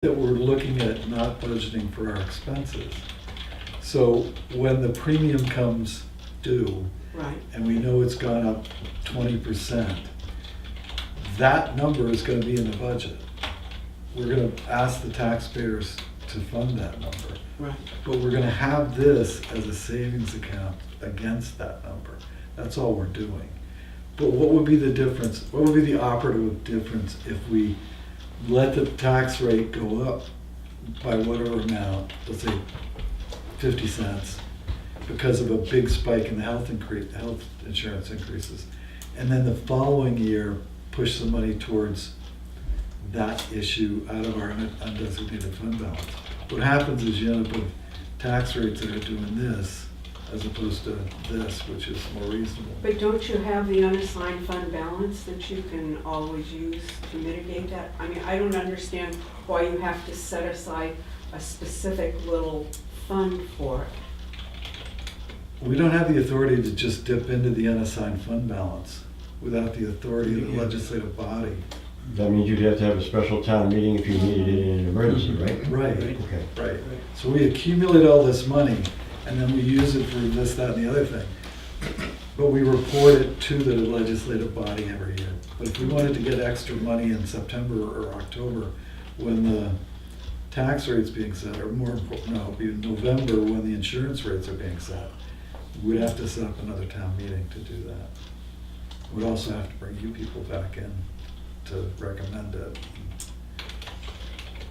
that we're looking at not budgeting for our expenses. So when the premium comes due, Right. and we know it's gone up 20%, that number is gonna be in the budget. We're gonna ask the taxpayers to fund that number. Right. But we're gonna have this as a savings account against that number. That's all we're doing. But what would be the difference, what would be the operative difference if we let the tax rate go up by whatever amount, let's say 50 cents, because of a big spike in the health insurance increases, and then the following year, push the money towards that issue out of our undesignated fund balance? What happens is you end up with tax rates that are doing this as opposed to this, which is more reasonable. But don't you have the unassigned fund balance that you can always use to mitigate that? I mean, I don't understand why you have to set aside a specific little fund for it. We don't have the authority to just dip into the unassigned fund balance without the authority of the legislative body. That means you'd have to have a special town meeting if you needed it in an emergency, right? Right, Okay. right. So we accumulate all this money, and then we use it for this, that, and the other thing. But we report it to the legislative body every year. But if we wanted to get extra money in September or October, when the tax rate's being set, or more important, no, it'd be in November when the insurance rates are being set, we'd have to set up another town meeting to do that. We'd also have to bring you people back in to recommend it.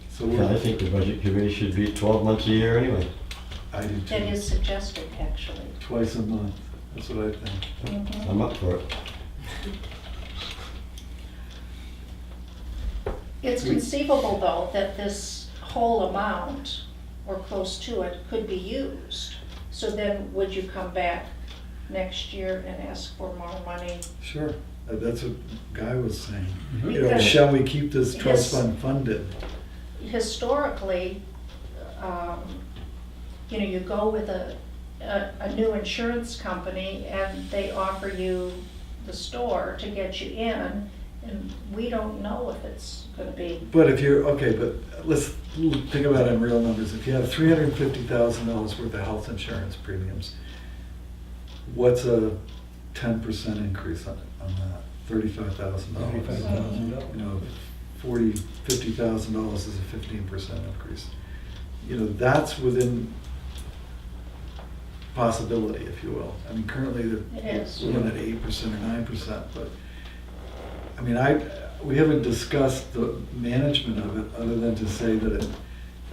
So Yeah, I we're, think the budget committee should be 12 months a year anyway. I do That is too. suggested, actually. Twice a month, that's what I think. I'm up for it. It's conceivable, though, that this whole amount, or close to it, could be used. So then would you come back next year and ask for more money? Sure, that's what Guy was saying. You know, Because shall we keep this trust his- fund funded? Historically, you go with a new insurance company and they offer you the store to get you in, and we don't know if it's gonna be. But if you're, okay, but let's think about it in real numbers. If you have $350,000 worth of health insurance premiums, what's a 10% increase on that? $35,000. $35,000. You know, $50,000 is a 15% increase. You know, that's within possibility, if you will. I mean, currently, It is. we're looking at 8% or 9%, but, I mean, we haven't discussed the management of it, other than to say that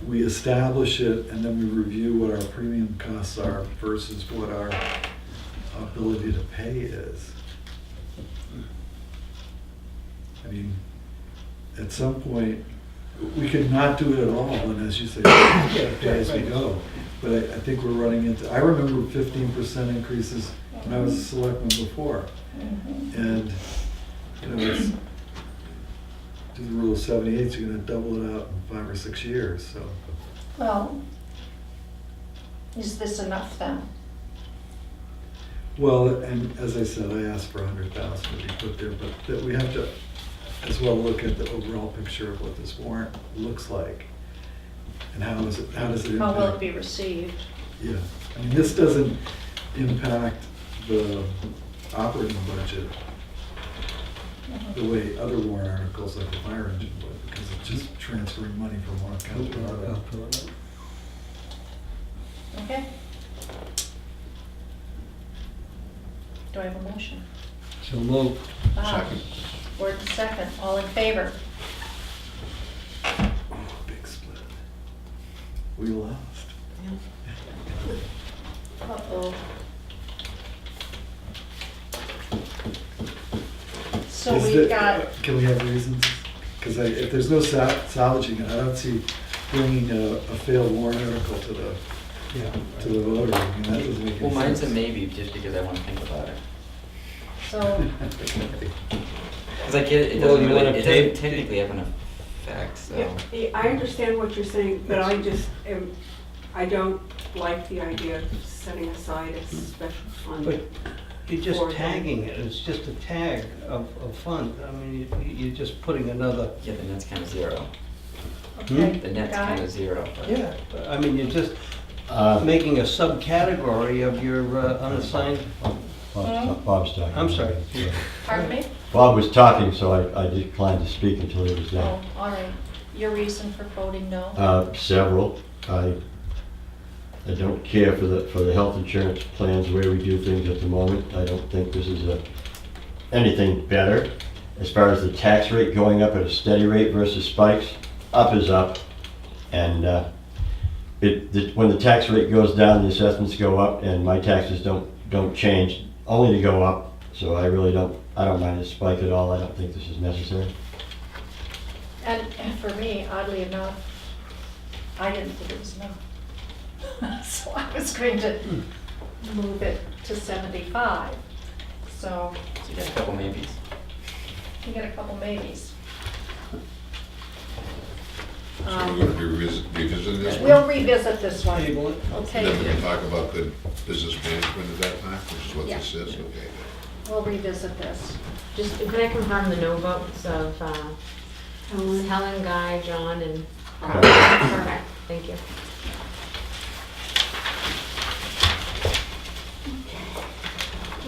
we establish it and then we review what our premium costs are versus what our ability to pay is. I mean, at some point, we could not do it at all, and as you say, pay as we go. But I think we're running into, I remember 15% increases when I was a selectman before. Mhm. And, you know, it's, to the rule of 78, you're gonna double it out in 5 or 6 years, so. Well, is this enough then? Well, and as I said, I asked for 100,000 to be put there, but that we have to as well look at the overall picture of what this warrant looks like. And how does it impact? How will it be received? Yeah, I mean, this doesn't impact the operating budget the way other warrant articles like the fire engine would, because it's just transferring money from one account to another. Okay. Do I have a motion? So moved. Second. Word and second, all in favor? Oh, big split. We lost. Uh-oh. So Is we've there- got, Can we have reasons? Because if there's no salvaging it, I don't see bringing a failed warrant article to the voter. I mean, that doesn't make any sense. Well, mine's a maybe, just because I want to think about it. so, Because I get it, Well, you wanna it pay- doesn't technically have an effect, so. Yeah, I understand what you're saying, but I don't like the idea of setting aside a special fund. But you're just for them. tagging it, it's just a tag of fund. I mean, you're just putting another, Yeah, then that's kind of zero. Okay, the net's Guy? kind of zero. but- Yeah, I mean, you're just Uh, making a subcategory of your unassigned. Bob's talking. I'm sorry. Pardon me? Bob was talking, so I declined to speak until he was Oh, done. all right. Your reason for voting no? Several. I don't care for the health insurance plans, the way we do things at the moment. I don't think this is anything better. As far as the tax rate going up at a steady rate versus spikes, up is up. And when the tax rate goes down, the assessments go up, and my taxes don't change, only to go up. So I don't mind the spike at all. I don't think this is necessary. And for me, oddly enough, I didn't think it was enough. So I was going to move it to 75. So So you got a couple maybes. you get a couple maybes. So we're gonna be revisiting this one? We'll revisit this one. Table it. And Okay, then we can talk about the business management at that time, which is what Yeah. this is, okay. we'll revisit this. Just, can I confirm the no votes of Helen, Guy, John, and? Perfect, thank you.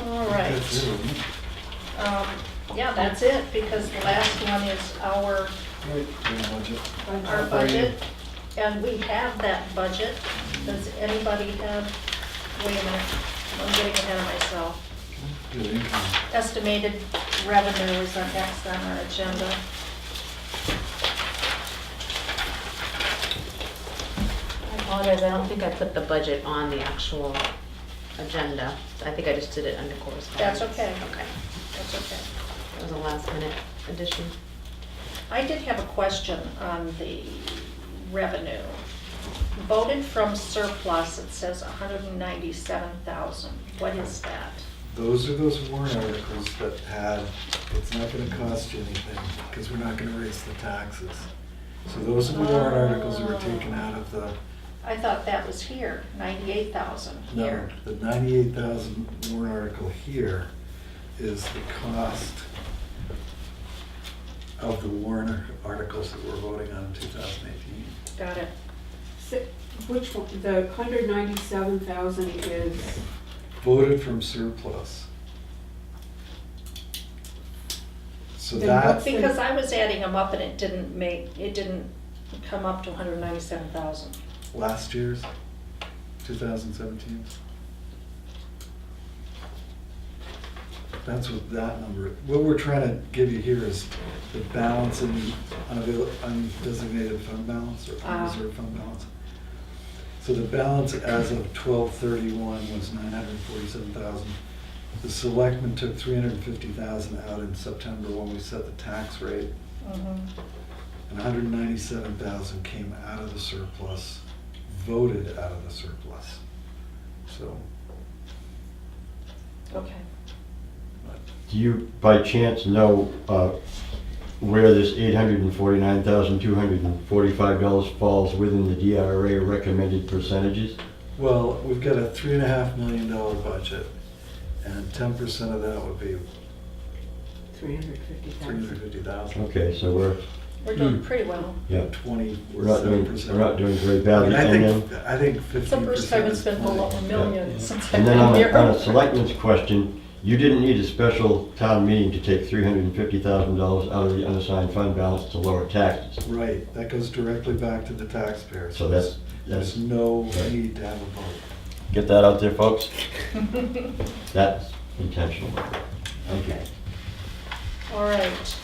All right. That's it, isn't it? Yeah, that's it, because the last one is our budget. And we have that budget. Does anybody have, wait a minute, I'm getting ahead of myself. Good income. Estimated revenue is our next on our agenda. I apologize, I don't think I put the budget on the actual agenda. I think I just did it under correspondence. That's okay. Okay, That's okay. that was a last minute addition. I did have a question on the revenue. Voted from surplus, it says 197,000. What is that? Those are those warrant articles that had, it's not gonna cost you anything, because we're not gonna raise the taxes. So those are the warrant articles that were taken out of the, I thought that was here, 98,000 no, here. the 98,000 warrant article here is the cost of the warrant articles that we're voting on in 2018. Got it. Which one, the 197,000 is, Voted from surplus. So Then that, what's- Because I was adding them up and it didn't come up to 197,000. last year's, 2017. That's what that number, what we're trying to give you here is the balance in the undesignated fund balance or unreserved fund balance. So the balance as of 12/31 was 947,000. The selectmen took 350,000 out in September when we set the tax rate, Mhm. and 197,000 came out of the surplus, voted out of the surplus. So, Okay. Do you by chance know where this $849,245 falls within the DRA recommended percentages? well, we've got a $3.5 million budget, and 10% of that would be 350,000. 350,000. Okay, so we're We're doing pretty well. yeah, 27%. we're not doing very I badly. mean, And I think It's the 15% first time it's is been below plenty. a million Yeah. since I've then been on here. a selectmen's question, you didn't need a special town meeting to take $350,000 out of the unassigned fund balance to lower taxes. Right, that goes directly back to the taxpayers. So that's There's no need to have a vote. get that out there, folks. That's intentional. Thank you. Okay. All right.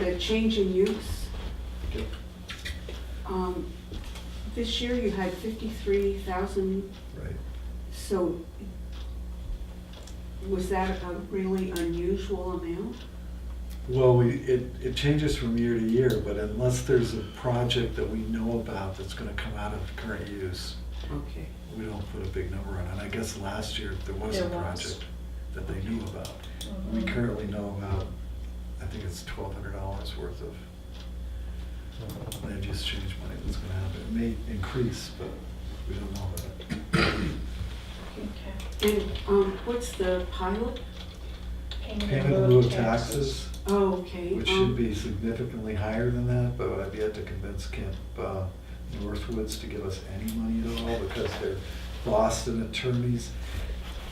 The change in use, Yep. this year you had 53,000, Right. so was that a really unusual amount? Well, it changes from year to year, but unless there's a project that we know about that's gonna come out of current use, Okay. we don't put a big number on it. And I guess last year there was a There was. project that they knew about. We Mhm. currently know about, I think it's $1,200 worth of land use change money that's gonna happen. It may increase, but we don't know about it. Okay. And, what's the pilot? Payment Payment in lieu of taxes, Oh, okay. which should be significantly higher than that, but I've yet to convince Camp Northwoods to give us any money at all because their Boston attorneys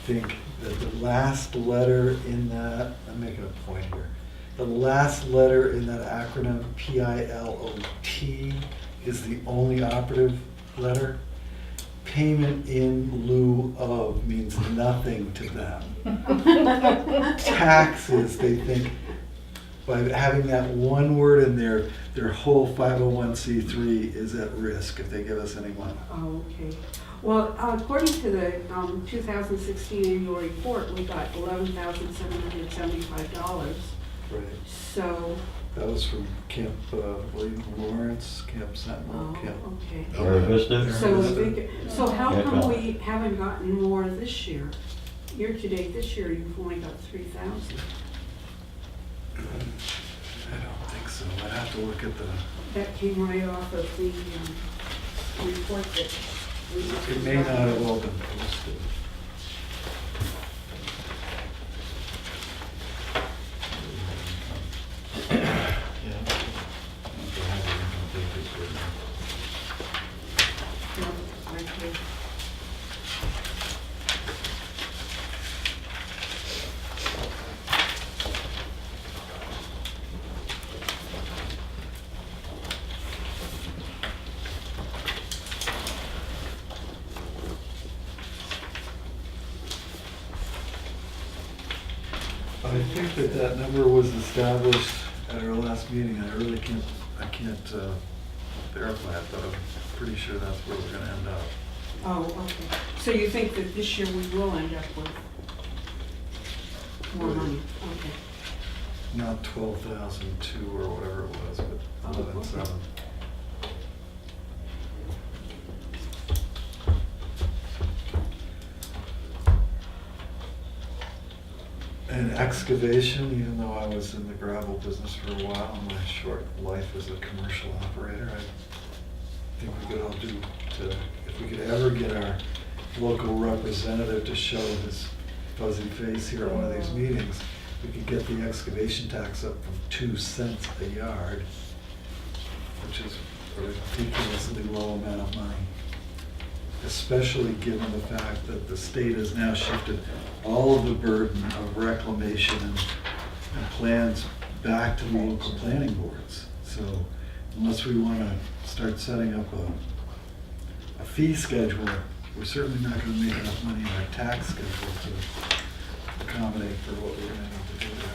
think that the last letter in that, I'm making a point here, the last letter in that acronym, PILOT, is the only operative letter. Payment in lieu of means nothing to them. Taxes, they think, by having that one word in there, their whole 501c3 is at risk if they give us any money. Oh, okay. Well, according to the 2016 annual report, we got $11,775. Right. So, That was from Camp William Lawrence, Camp Sentinel, oh, Camp. okay. Or Vista? So how Yeah, come well- we haven't gotten more this year? Year to date this year, you've only got 3,000. I don't think so. I'd have to look at the, That came right off of the report that we. it may not have all been posted. No, right here. I think that that number was established at our last meeting. I really can't verify it, but I'm pretty sure that's where we're gonna end up. Oh, okay. So you think that this year we will end up with more money? Okay. Not 12,002 or whatever it was, but 11,700. And excavation, even though I was in the gravel business for a while, in my short life as a commercial operator, I think we could all do to, if we could ever get our local representative to show his fuzzy face here at one of these meetings, we could get the excavation tax up from 2 cents a yard, which is a ridiculously low amount of money, especially given the fact that the state has now shifted all of the burden of reclamation and plans back to the local planning boards. So unless we want to start setting up a fee schedule, we're certainly not going to make enough money in our tax schedule to accommodate for what we're going to need to do there.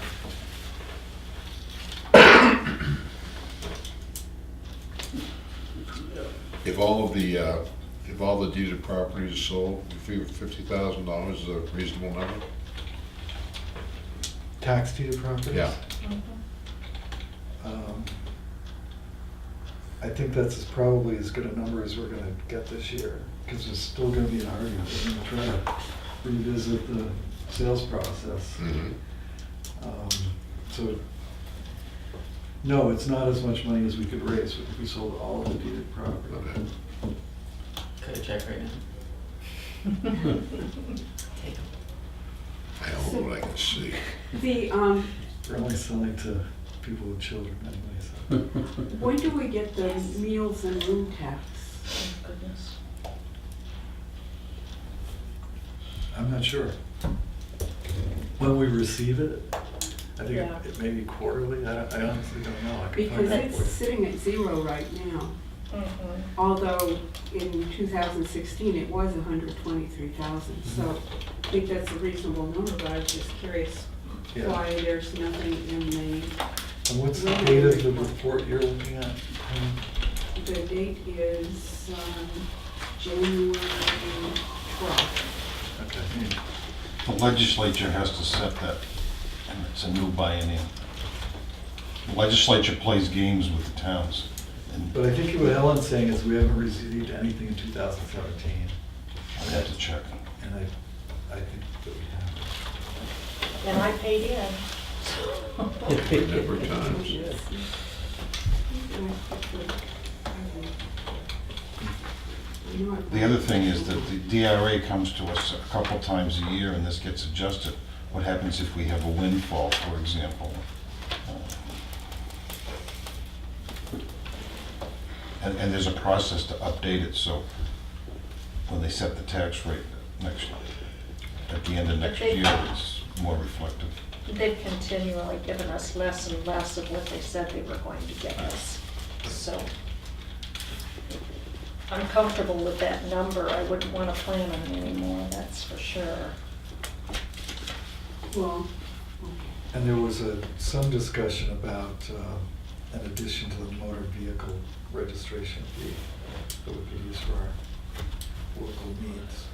If all the deeded properties are sold, you figure $50,000 is a reasonable number? Tax deeded properties? Yeah. I think that's probably as good a number as we're gonna get this year, because there's still gonna be an argument. We're gonna try to revisit the sales process. Mhm. So, no, it's not as much money as we could raise if we sold all of the deeded property. Okay. Cut a check right now. Take 'em. I hope what I can see. The, We're only selling to people with children anyway, so. when do we get the meals and room tax? Goodness. I'm not sure. When we receive it, I think Yeah. it may be quarterly. I honestly don't know. I could find Because out it's for you. sitting at 0 right now. Mhm. Although in 2016, it was 123,000. So I think that's a reasonable number, but I was just curious Yeah. why there's nothing in the, And what's the date of the report you're looking at? the date is January 12th. Okay. The legislature has to set that, and it's a new biennium. The legislature plays games with the towns. And But I think what Helen's saying is we haven't received anything in 2017, I'd have to check. and I think that we have. And I paid in. Number of times. You know what? The other thing is that the DRA comes to us a couple times a year and this gets adjusted. What happens if we have a windfall, for example? And there's a process to update it, so when they set the tax rate next, at the end of next year, it's more reflective. They've continually given us less and less of what they said they were going to give us. So I'm comfortable with that number. I wouldn't want to plan on it anymore, that's for sure. Well, And there was some discussion about an addition to the motor vehicle registration fee that we could use for our local needs.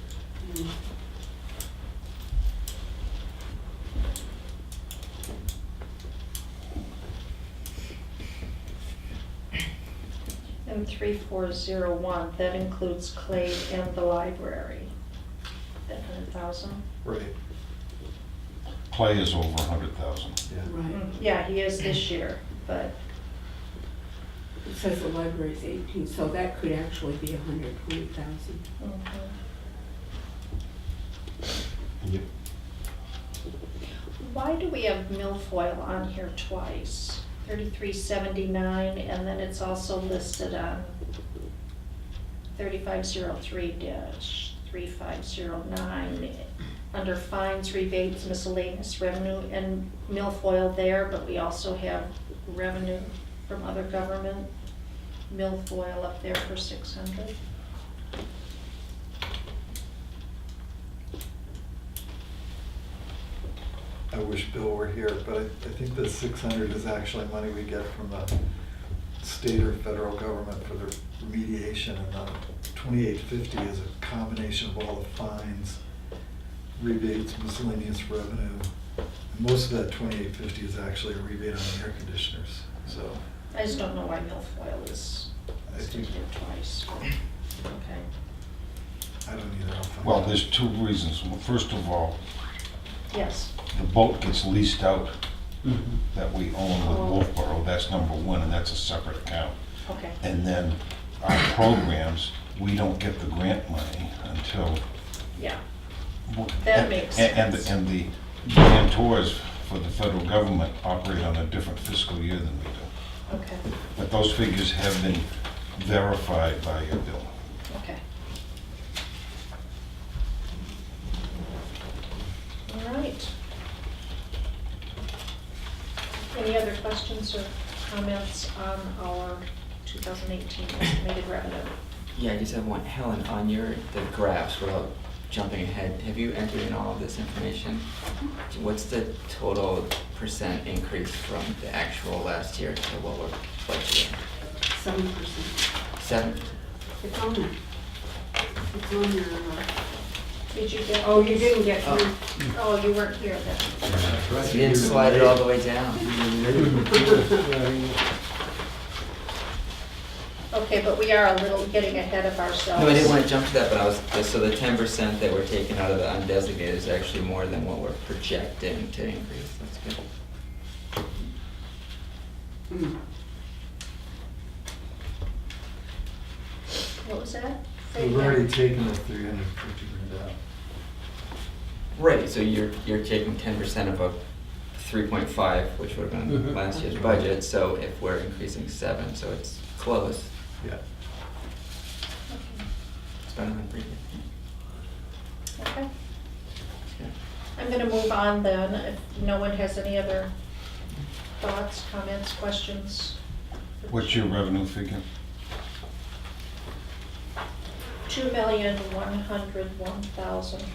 mm, And 3401, that includes Clay and the library. That 100,000? Right, Clay is over 100,000. yeah. right. Yeah, he is this year, but It says the library's 18, so that could actually be 120,000. Yep. why do we have milfoil on here twice? 3379, and then it's also listed on 3503-3509 under fines, rebates, miscellaneous revenue, and milfoil there, but we also have revenue from other government, milfoil up there for 600. I wish Bill were here, but I think the 600 is actually money we get from the state or federal government for the remediation, and the 2850 is a combination of all the fines, rebates, miscellaneous revenue. And most of that 2850 is actually a rebate on the air conditioners, so. I just don't know why milfoil is I listed think- here twice. Okay. I don't either. I'll find Well, out. there's two reasons. Well, first of all, Yes. the boat gets leased out that we own with Wolfboro, that's number one, and that's a separate account. Okay. And then our programs, we don't get the grant money until. Yeah. That makes sense. And the guarantors for the federal government operate on a different fiscal year than we do. Okay. But those figures have been verified by your bill. Okay. All right. Any other questions or comments on our 2018 estimated revenue? Yeah, I just have one. Helen, on the graphs, without jumping ahead, have you entered in all of this information? What's the total % increase from the actual last year to what we're budgeting? 7%. 7? It's on there. It's on your, Did you get? oh, you didn't get Oh. through. Oh, you weren't here then. You didn't slide it all the way down. Okay, but we are a little getting ahead of ourselves. No, I didn't want to jump to that, but I was, so the 10% that we're taking out of the undesignated is actually more than what we're projecting to increase. That's good. Mm. What was that? Say We've again. already taken the 350 grand out. Right, so you're taking 10% of a 3.5, which would have been last year's budget, so if we're increasing 7, so it's close. Yeah. It's better than previous. Okay. Yeah. I'm gonna move on then, if no one has any other thoughts, comments, questions. What's your revenue figure?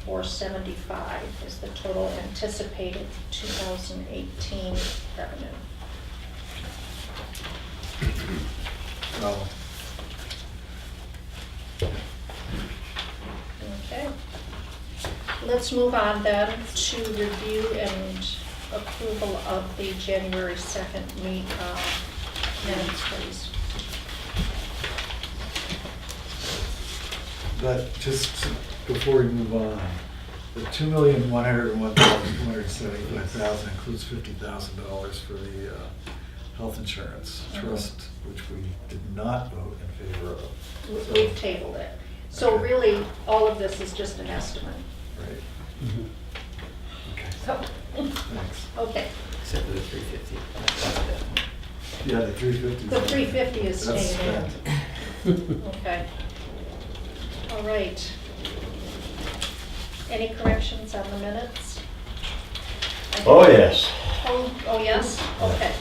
2,101,475 is the total anticipated 2018 revenue. Well, Okay. Let's move on then to review and approval of the January 2nd minutes, please. but just before we move on, the 2,101,275,000 includes $50,000 for the health insurance trust, which we did not vote in favor of. So- We've tabled it. So Okay. really, all of this is just an estimate. Right. Okay, So, thanks. okay, Except for the 350. That's definitely. Yeah, the 350. the 350 is That's staying spent. in. Okay. All right. Any corrections on the minutes? Oh, yes. Oh, yes? Okay.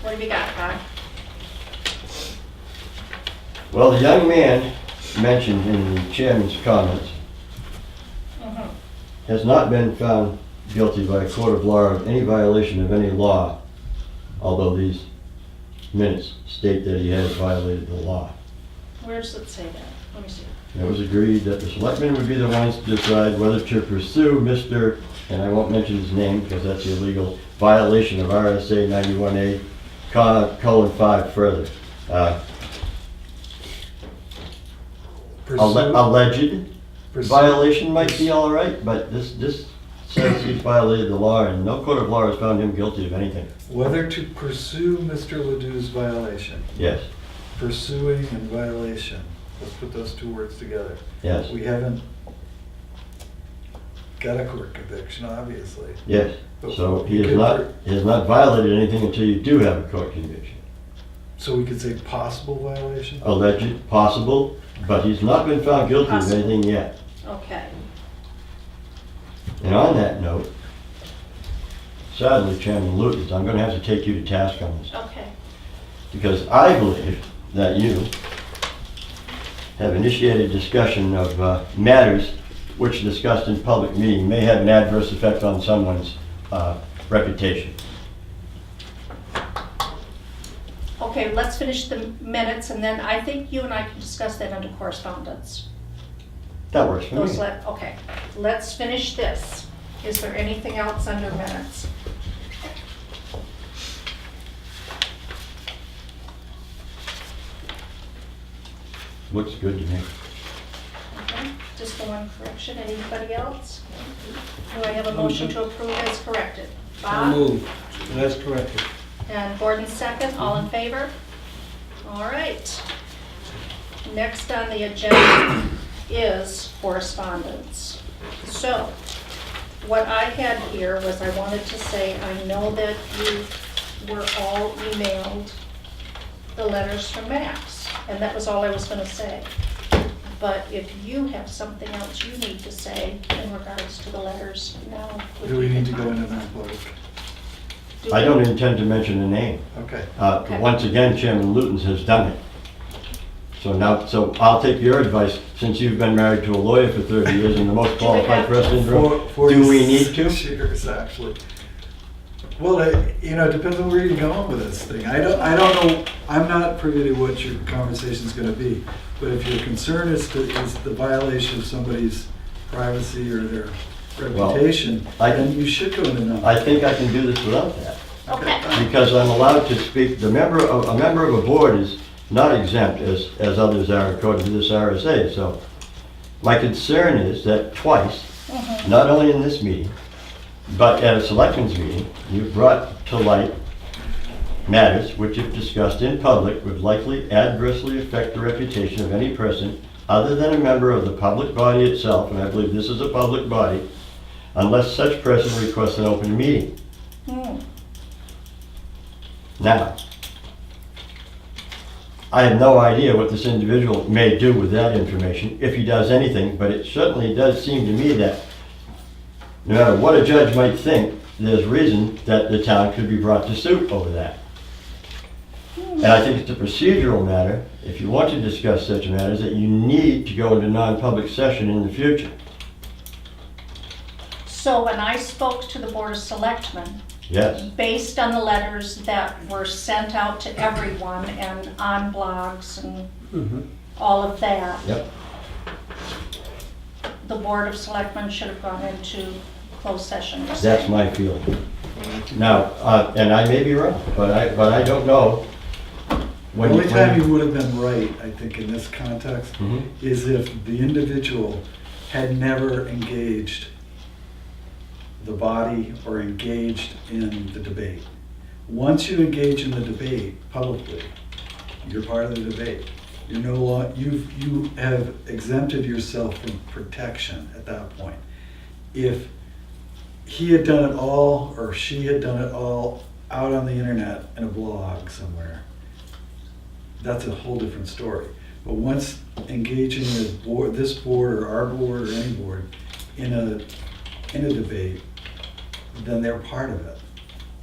What have you got, Todd? Well, the young man mentioned in the chairman's comments Mhm. has not been found guilty by a court of law of any violation of any law, although these minutes state that he has violated the law. Where does it say that? Let me see. It was agreed that the selectmen would be the ones to decide whether to pursue Mr., and I won't mention his name because that's illegal, violation of RSA 91A, colon 5 further. Alleged violation might be all right, but this says he's violated the law, and no court of law has found him guilty of anything. Whether to pursue Mr. Ledoux's violation, Yes, pursuing and violation, let's put those two words together. yes, We haven't got a court conviction, obviously. yes. But So you he could- has not violated anything until you do have a court conviction. So we could say possible violation? Alleged, possible, but he's not been found guilty of Possible. anything yet. Okay. And on that note, sadly, Chairman Lutens, I'm gonna have to take you to task on this, Okay. because I believe that you have initiated discussion of matters which discussed in public meeting may have an adverse effect on someone's reputation. Okay, let's finish the minutes, and then I think you and I can discuss that under correspondence. That works for me. Okay, let's finish this. Is there anything else under minutes? Looks good to me. Okay, just the one correction. Anybody else? Do I have a motion to approve as corrected? So Bob? moved. That's corrected. And Gordon second, all in favor? All right. Next on the agenda is correspondence. So, what I had here was I wanted to say, I know that you were all emailed the letters from Max, and that was all I was gonna say. But if you have something else you need to say in regards to the letters, now would Do we be need the to go time. into non-public? Do I we- don't intend to mention a name. Okay. Okay. Once again, Chairman Lutens has done it. So I'll take your advice, since you've been married to a lawyer for 30 years and the most qualified person in the room. Do we need to? 46 years, actually. Well, it depends on where you're going with this thing. I don't know, I'm not privy to what your conversation's gonna be. But if your concern is the violation of somebody's privacy or their reputation, I- then you should go into non. I think I can do this without that. Okay. Because I'm allowed to speak, a member of a board is not exempt as others are according to this RSA. So my concern is that twice, not only in this meeting, but at a selectmen's meeting, you've brought to light matters which if discussed in public would likely adversely affect the reputation of any person other than a member of the public body itself, and I believe this is a public body, unless such person requests an open meeting. Now, I have no idea what this individual may do with that information, if he does anything, but it certainly does seem to me that no matter what a judge might think, there's reason that the town could be brought to suit over that. And I think it's a procedural matter, if you want to discuss such matters, that you need to go into non-public session in the future. So when I spoke to the Board of Selectmen, Yes, based on the letters that were sent out to everyone and on blogs and all of that, yep. the Board of Selectmen should have gone into closed session. you're That's saying. my feeling. Now, and I may be wrong, but I don't know. The When only time you would have been right, I think, in this context, Mhm. is if the individual had never engaged the body or engaged in the debate. Once you engage in the debate publicly, you're part of the debate. You're no you have exempted yourself from protection at that point. If he had done it all, or she had done it all out on the internet in a blog somewhere, that's a whole different story. But once engaging this board or our board or any board in a debate, then they're part of it.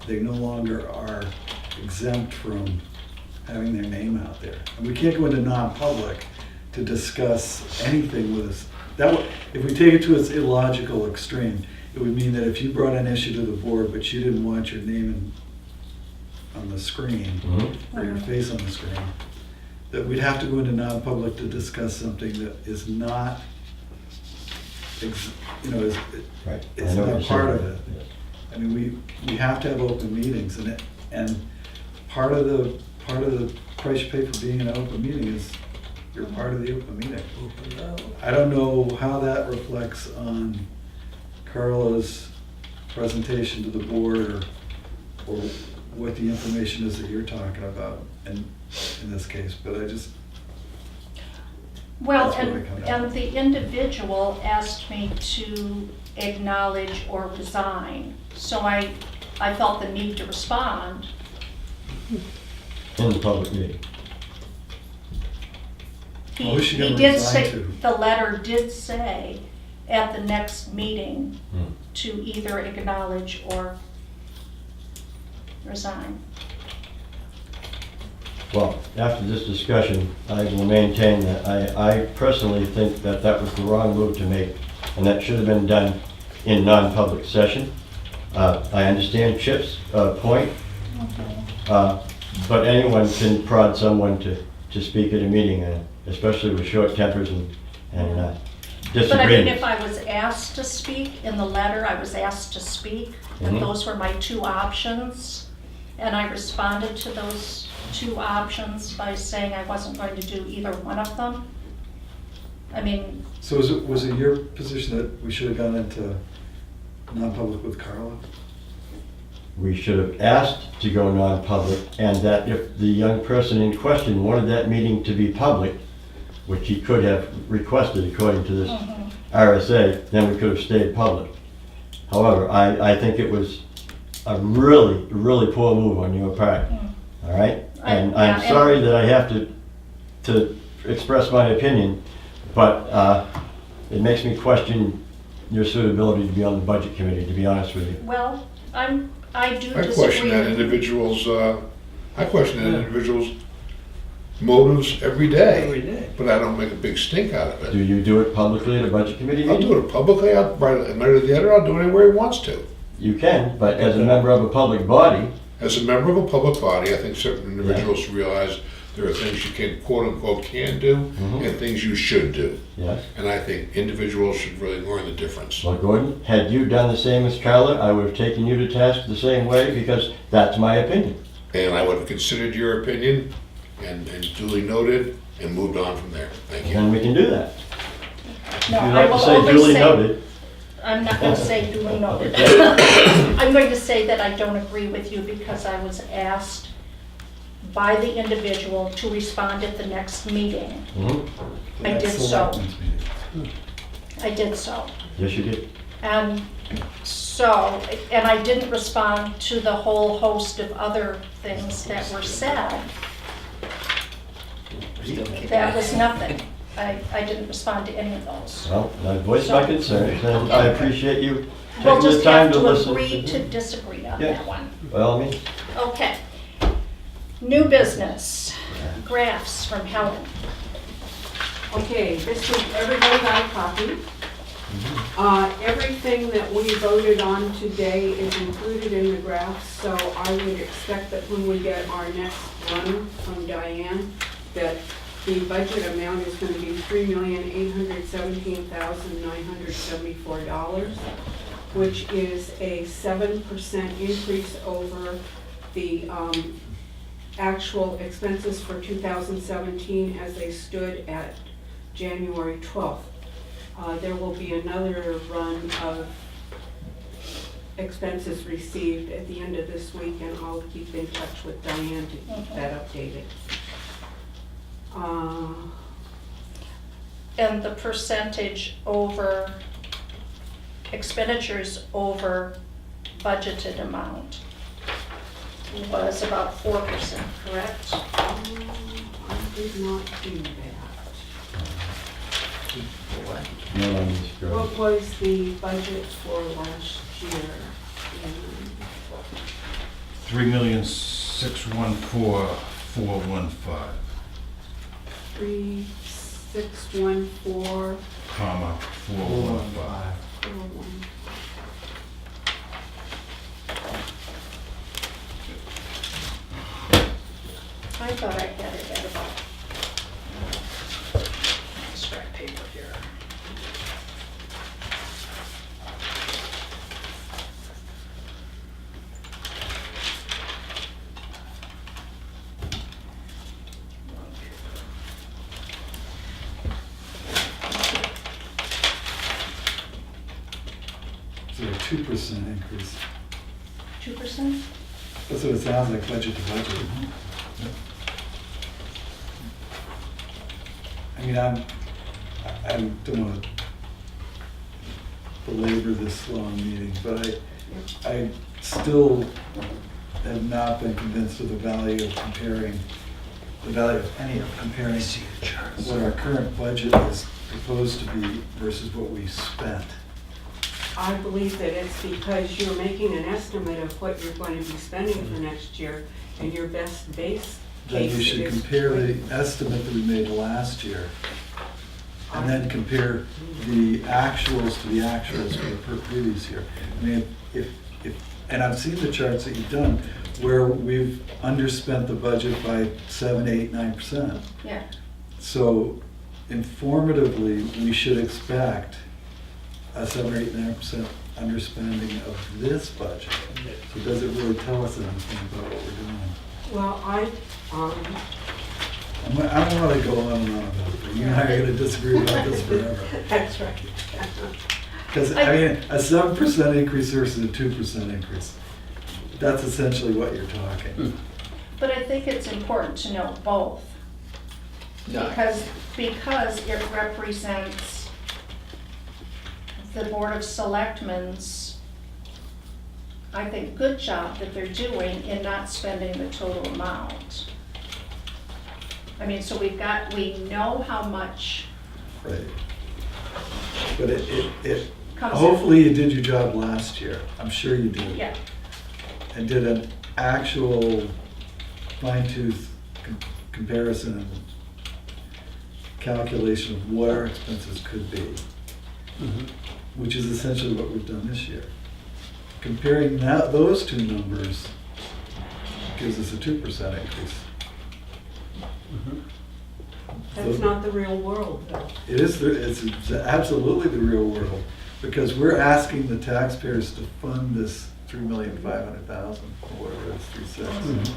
They no longer are exempt from having their name out there. And we can't go into non-public to discuss anything with us. If we take it to its illogical extreme, it would mean that if you brought an issue to the board, but you didn't want your name on the screen, or your face on the screen, that we'd have to go into non-public to discuss something that is not, is Right. it's I know what not you're part saying. of it. Yes. I mean, we have to have open meetings, and part of the price you pay for being in an open meeting is you're part of the open meeting. I don't know how that reflects on Carla's presentation to the board, or what the information is that you're talking about in this case, but I just, Well, That's where we come down. and the individual asked me to acknowledge or resign, so I felt the need to respond. In the public meeting. What was she gonna He did resign say, to? the letter did say at the next meeting to either acknowledge or resign. Well, after this discussion, I will maintain that I personally think that that was the wrong move to make, and that should have been done in non-public session. I understand Chip's point, but anyone can prod someone to speak at a meeting, especially with short tempers and But I mean, disagreements. if I was asked to speak, in the letter, I was asked to speak, Mhm. and those were my two options. And I responded to those two options by saying I wasn't going to do either one of them. I mean, so was it your position that we should have gone into non-public with Carla? We should have asked to go non-public, and that if the young person in question wanted that meeting to be public, which he could have requested according to this RSA, then we could have stayed public. However, I think it was a really, really poor move on your part, all right? And yeah, I'm and- sorry that I have to express my opinion, but it makes me question your suitability to be on the budget committee, to be honest with you. well, I do I question that disagree. individual's motives every Every day, day. but I don't make a big stink out of Do it. you do it publicly at a budget committee I'll meeting? do it publicly, I'll write a letter to the editor, I'll do it anywhere he wants to. You can, but as a member of a public body, As a member of a public body, I think certain individuals realize there are things you can, quote unquote, can do, and things you should do. yes. And I think individuals should really learn the difference. Well, Gordon, had you done the same as Carla, I would have taken you to task the same way, because that's my opinion. And I would have considered your opinion and duly noted and moved on from there. Thank you. And we can do that. No, If you'd I like to will say only duly say, noted, I'm not going to say duly noted. I'm going to say that I don't agree with you because I was asked by the individual to respond at the next meeting. mhm, I Next did so. selectmen's meeting. I did so. yes, you did. And so, and I didn't respond to the whole host of other things that were said. That was nothing. I didn't respond to any of those. Well, I voiced my concerns, and I appreciate you We'll taking the just time have to to listen. agree to disagree on Yeah. that one. Well, I mean, Okay. New business, graphs from Helen. Okay, this was, everybody got a copy. Everything that we voted on today is included in the graph, so I would expect that when we get our next run from Diane, that the budget amount is gonna be $3,817,974, which is a 7% increase over the actual expenses for 2017 as they stood at January 12th. There will be another run of expenses received at the end of this week, and I'll keep in touch with Diane to keep that updated. And the percentage over, expenditures over budgeted amount was about 4%, correct? I did not do that. Not on this graph. What was the budget for last year? 3,614,415, 361441. comma, 415. I thought I had it at about, scrap paper here. So a 2% increase. 2%? That's what it sounds like, budget to budget. I mean, I don't want to belabor this long meeting, but I still have not been convinced of the value of comparing, the value of any of comparing what our current budget is proposed to be versus what we spent. I believe that it's because you're making an estimate of what you're going to be spending for next year, and your best base Then case you should is compare the estimate that we made last year, and then compare the actuals to the actuals for the previous year. I mean, if, and I've seen the charts that you've done, where we've underspent the budget by 7, 8, 9%. Yeah. So informatively, we should expect a 7 or 8, 9% underspending of this budget. So does it really tell us anything about what we're doing? Well, I don't want to go on and on about it. You and I are going to disagree about this forever. That's right. Because, I mean, a 7% increase versus a 2% increase, that's essentially what you're talking. But I think it's important to know both, No, because it represents the Board of Selectmen's, I think, good job that they're doing in not spending the total amount. I mean, so we know how much Right. But it comes in. hopefully you did your job last year. I'm sure you did. Yeah, And did an actual fine-tooth comparison and calculation of what our expenses could be, which is essentially what we've done this year. Comparing those two numbers gives us a 2% increase. That's not the real world, though. It is, it's absolutely the real world, because we're asking the taxpayers to fund this 3,500,000, or whatever it is, 3.6.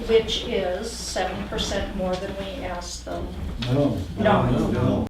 which is 7% more than we asked them. No. No. No.